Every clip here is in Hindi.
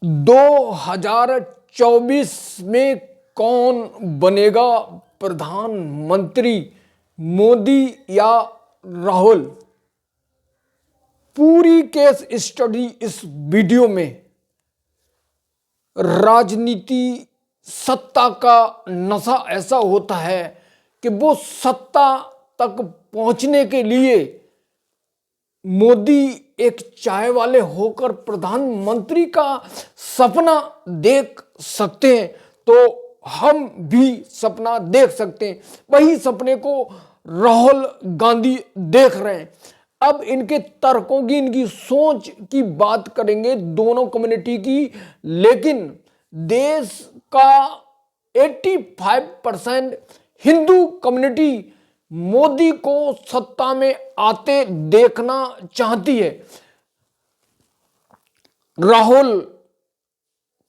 2024 में कौन बनेगा प्रधानमंत्री, मोदी या राहुल? पूरी केस स्टडी इस वीडियो में। राजनीति, सत्ता का नशा ऐसा होता है कि वो सत्ता तक पहुंचने के लिए मोदी एक चाय वाले होकर प्रधानमंत्री का सपना देख सकते हैं, तो हम भी सपना देख सकते हैं। वही सपने को राहुल गांधी देख रहे हैं। अब इनके तर्कों की, इनकी सोच की बात करेंगे, दोनों कम्युनिटी की। लेकिन देश का 85% हिंदू कम्युनिटी मोदी को सत्ता में आते देखना चाहती है। राहुल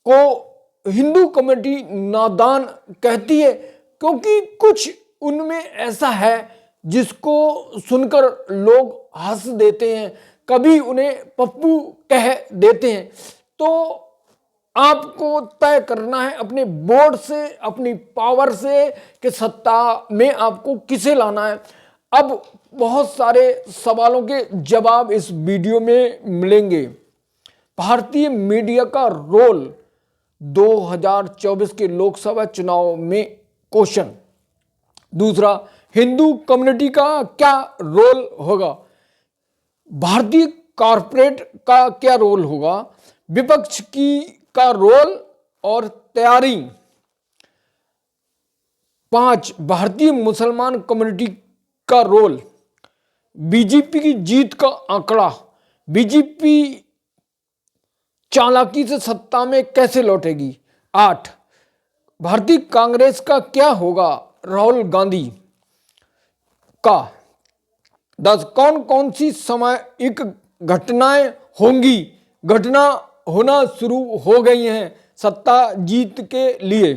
को हिंदू कम्युनिटी नादान कहती है, क्योंकि कुछ उनमें ऐसा है जिसको सुनकर लोग हंस देते हैं, कभी उन्हें पप्पू कह देते हैं। तो आपको तय करना है अपने बोर्ड से, अपनी पावर से, कि सत्ता में आपको किसे लाना है। अब बहुत सारे सवालों के जवाब इस वीडियो में मिलेंगे। भारतीय मीडिया का रोल 2024 के लोकसभा चुनाव में क्वेश्चन। दूसरा, हिंदू कम्युनिटी का क्या रोल होगा? भारतीय कॉर्पोरेट का क्या रोल होगा? विपक्ष की का रोल और तैयारी। 5, भारतीय मुसलमान कम्युनिटी का रोल। बीजेपी की जीत का आंकड़ा। बीजेपी चालाकी से सत्ता में कैसे लौटेगी? 8, भारतीय कांग्रेस का क्या होगा राहुल गांधी का? 10, कौन कौन सी सामयिक घटनाएं होंगी, घटना होना शुरू हो गई हैं सत्ता जीत के लिए?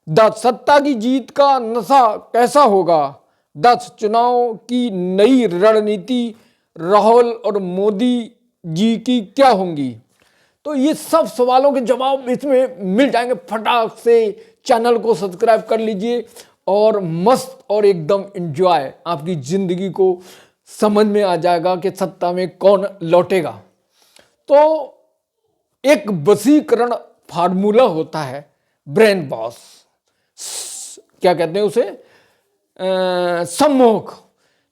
10, सत्ता की जीत का नशा कैसा होगा? 10, चुनाव की नई रणनीति राहुल और मोदी जी की क्या होंगी? तो ये सब सवालों के जवाब इसमें मिल जाएंगे। फटाक से चैनल को सब्सक्राइब कर लीजिए और मस्त और एकदम एंजॉय, आपकी जिंदगी को समझ में आ जाएगा कि सत्ता में कौन लौटेगा। तो एक वशीकरण फार्मूला होता है, ब्रेन वॉश, क्या कहते हैं उसे, सम्मोहक।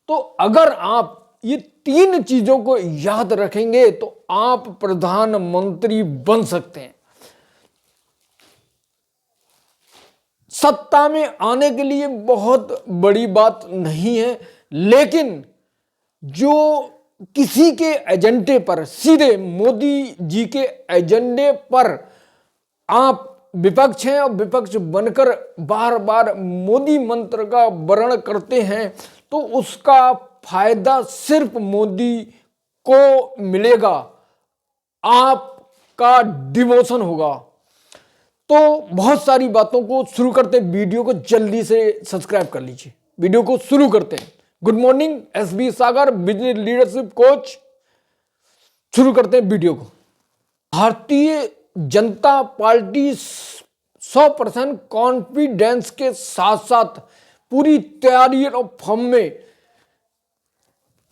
तो अगर आप ये 3 चीजों को याद रखेंगे तो आप प्रधानमंत्री बन सकते हैं। सत्ता में आने के लिए बहुत बड़ी बात नहीं है, लेकिन जो किसी के एजेंडे पर, सीधे मोदी जी के एजेंडे पर आप विपक्ष हैं और विपक्ष बनकर बार बार मोदी मंत्र का वर्ण करते हैं, तो उसका फायदा सिर्फ मोदी को मिलेगा, आपका डिमोशन होगा। तो बहुत सारी बातों को शुरू करते हैं। वीडियो को जल्दी से सब्सक्राइब कर लीजिए। वीडियो को शुरू करते हैं। गुड मॉर्निंग, एसबी सागर, बिजनेस लीडरशिप कोच। शुरू करते हैं वीडियो को। भारतीय जनता पार्टी 100% कॉन्फिडेंस के साथ साथ पूरी तैयारी और फॉर्म में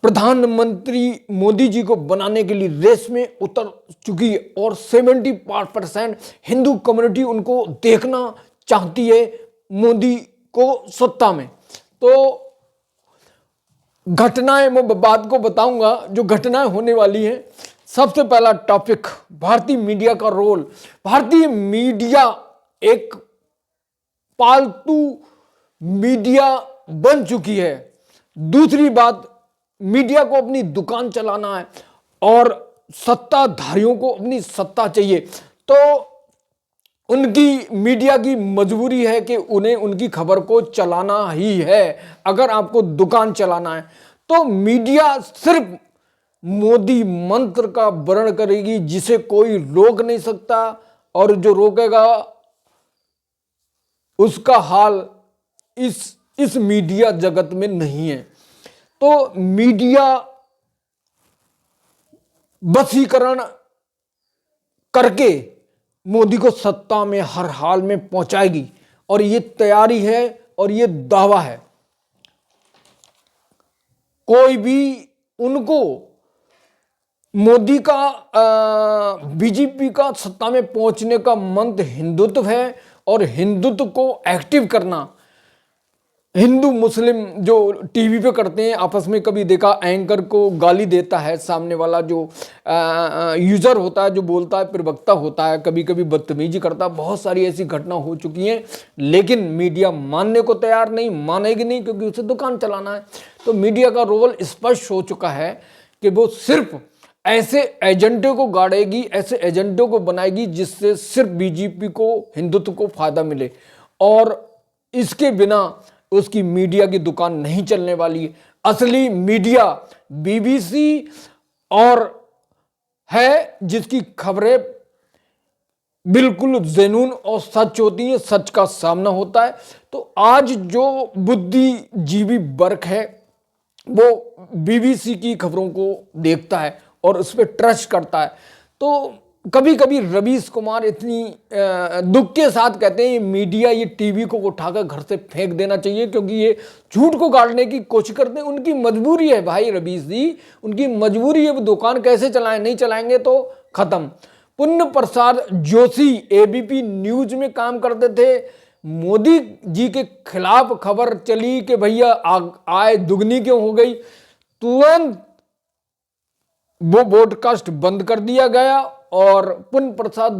प्रधानमंत्री मोदी जी को बनाने के लिए रेस में उतर चुकी है और 70% हिंदू कम्युनिटी उनको देखना चाहती है मोदी को सत्ता में। तो घटनाएं, मैं बात को बताऊंगा जो घटनाएं होने वाली हैं। सबसे पहला टॉपिक, भारतीय मीडिया का रोल। भारतीय मीडिया एक पालतू मीडिया बन चुकी है। दूसरी बात, मीडिया को अपनी दुकान चलाना है और सत्ताधारियों को अपनी सत्ता चाहिए। तो उनकी, मीडिया की मजबूरी है कि उन्हें उनकी खबर को चलाना ही है। अगर आपको दुकान चलाना है तो मीडिया सिर्फ मोदी मंत्र का वर्ण करेगी, जिसे कोई रोक नहीं सकता, और जो रोकेगा उसका हाल इस मीडिया जगत में नहीं है। तो मीडिया वशीकरण करके मोदी को सत्ता में हर हाल में पहुंचाएगी, और ये तैयारी है और ये दावा है। कोई भी उनको मोदी का बीजेपी का सत्ता में पहुंचने का मंत्र हिंदुत्व है, और हिंदुत्व को एक्टिव करना। हिंदू मुस्लिम जो टीवी पे करते हैं आपस में, कभी देखा एंकर को गाली देता है सामने वाला जो यूजर होता है, जो बोलता है, प्रवक्ता होता है, कभी कभी बदतमीजी करता है। बहुत सारी ऐसी घटना हो चुकी हैं, लेकिन मीडिया मानने को तैयार नहीं, मानेगी नहीं, क्योंकि उसे दुकान चलाना है। तो मीडिया का रोल स्पष्ट हो चुका है कि वो सिर्फ ऐसे एजेंडे को गाड़ेगी, ऐसे एजेंडों को बनाएगी जिससे सिर्फ बीजेपी को, हिंदुत्व को फायदा मिले, और इसके बिना उसकी मीडिया की दुकान नहीं चलने वाली। असली मीडिया बीबीसी और है, जिसकी खबरें बिल्कुल जेन्युइन और सच होती है, सच का सामना होता है। तो आज जो बुद्धिजीवी वर्ग है वो बीबीसी की खबरों को देखता है और उस पर ट्रस्ट करता है। तो कभी कभी रवीश कुमार इतनी दुख के साथ कहते हैं मीडिया ये टीवी को उठाकर घर से फेंक देना चाहिए, क्योंकि ये झूठ को गाड़ने की कोशिश करते हैं। उनकी मजबूरी है भाई रवीश जी, उनकी मजबूरी है। वो दुकान कैसे चलाएं, नहीं चलाएंगे तो खत्म। पुण्य प्रसाद जोशी एबीपी न्यूज में काम करते थे। मोदी जी के खिलाफ खबर चली कि भैया आय दुगनी क्यों हो गई, तुरंत वो ब्रॉडकास्ट बंद कर दिया गया और पुण्य प्रसाद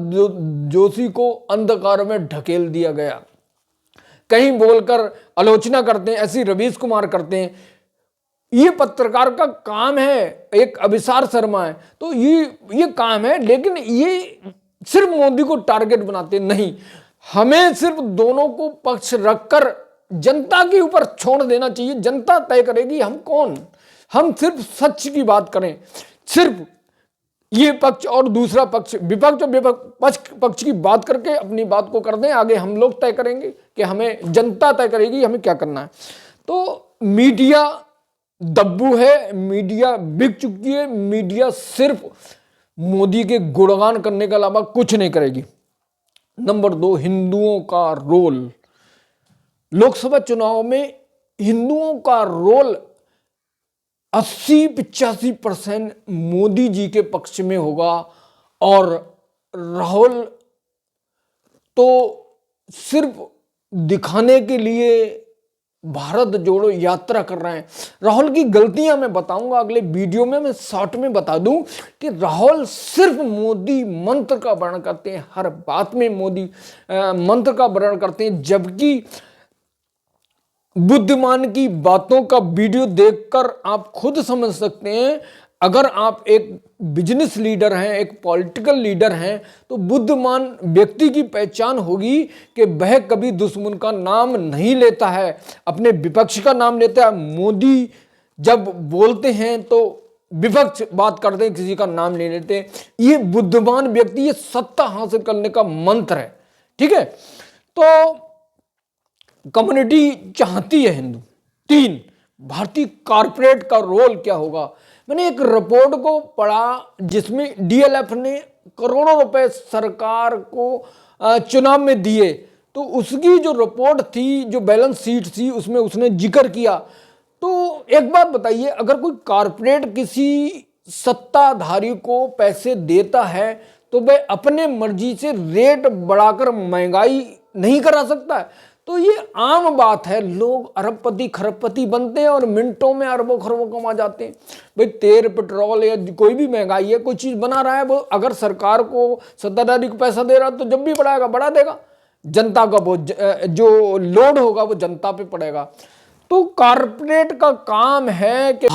जोशी को अंधकार में ढकेल दिया गया। कहीं बोलकर आलोचना करते हैं, ऐसी रवीश कुमार करते हैं। ये पत्रकार का काम है, एक अभिसार शर्मा है, तो ये काम है। लेकिन ये सिर्फ मोदी को टारगेट बनाते नहीं, हमें सिर्फ दोनों को पक्ष रखकर जनता के ऊपर छोड़ देना चाहिए। जनता तय करेगी हम कौन, हम सिर्फ सच की बात करें, सिर्फ ये पक्ष और दूसरा पक्ष, विपक्ष और विपक्ष पक्ष की बात करके अपनी बात को कर दें। आगे हम लोग तय करेंगे कि हमें, जनता तय करेगी हमें क्या करना है। तो मीडिया दब्बू है, मीडिया बिक चुकी है। मीडिया सिर्फ मोदी के गुणगान करने के अलावा कुछ नहीं करेगी। नंबर 2, हिंदुओं का रोल। लोकसभा चुनाव में हिंदुओं का रोल 80-85% मोदी जी के पक्ष में होगा, और राहुल तो सिर्फ दिखाने के लिए भारत जोड़ो यात्रा कर रहे हैं। राहुल की गलतियां मैं बताऊंगा अगले वीडियो में, मैं शॉर्ट में बता दूं कि राहुल सिर्फ मोदी मंत्र का वर्णन करते हैं, हर बात में मोदी मंत्र का वर्णन करते हैं, जबकि बुद्धिमान की बातों का वीडियो देखकर आप खुद समझ सकते हैं। अगर आप एक बिजनेस लीडर हैं, एक पॉलिटिकल लीडर हैं, तो बुद्धिमान व्यक्ति की पहचान होगी कि वह कभी दुश्मन का नाम नहीं लेता है, अपने विपक्ष का नाम लेता है। मोदी जब बोलते हैं तो विपक्ष बात करते हैं, किसी का नाम नहीं लेते। ये बुद्धिमान व्यक्ति, ये सत्ता हासिल करने का मंत्र है। ठीक है, तो कम्युनिटी चाहती है हिंदू। 3, भारतीय कारपोरेट का रोल क्या होगा। मैंने एक रिपोर्ट को पढ़ा जिसमें डीएलएफ ने करोड़ों रुपए सरकार को चुनाव में दिए, तो उसकी जो रिपोर्ट थी, जो बैलेंस शीट थी, उसमें उसने जिक्र किया। तो एक बात बताइए, अगर कोई कारपोरेट किसी सत्ताधारी को पैसे देता है तो वह अपने मर्जी से रेट बढ़ाकर महंगाई नहीं करा सकता है। तो ये आम बात है, लोग अरबपति खरबपति बनते हैं और मिनटों में अरबों खरबों कमा जाते हैं। भाई तेल पेट्रोल या कोई भी महंगाई है, कोई चीज़ बना रहा है, वो अगर सरकार को, सत्ताधारी को पैसा दे रहा है तो जब भी बढ़ाएगा बढ़ा देगा। जनता का वो जो लोड होगा वो जनता पे पड़ेगा। तो कारपोरेट का काम है कि